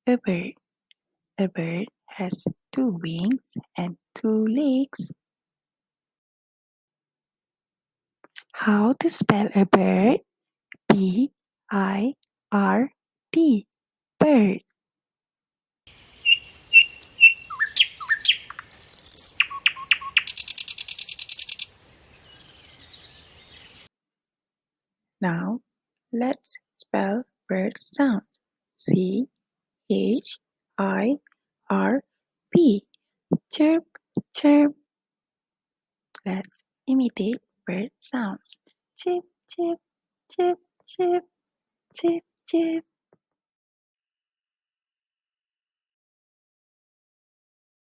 A bird. A bird has two wings and two legs. How to spell a bird? B-I-R-D. Bird. Now, let's spell bird sound. C-H-I-R-P. Chirp, chirp. Let's imitate bird sounds. Chip, chip, chip, chip, chip, chip.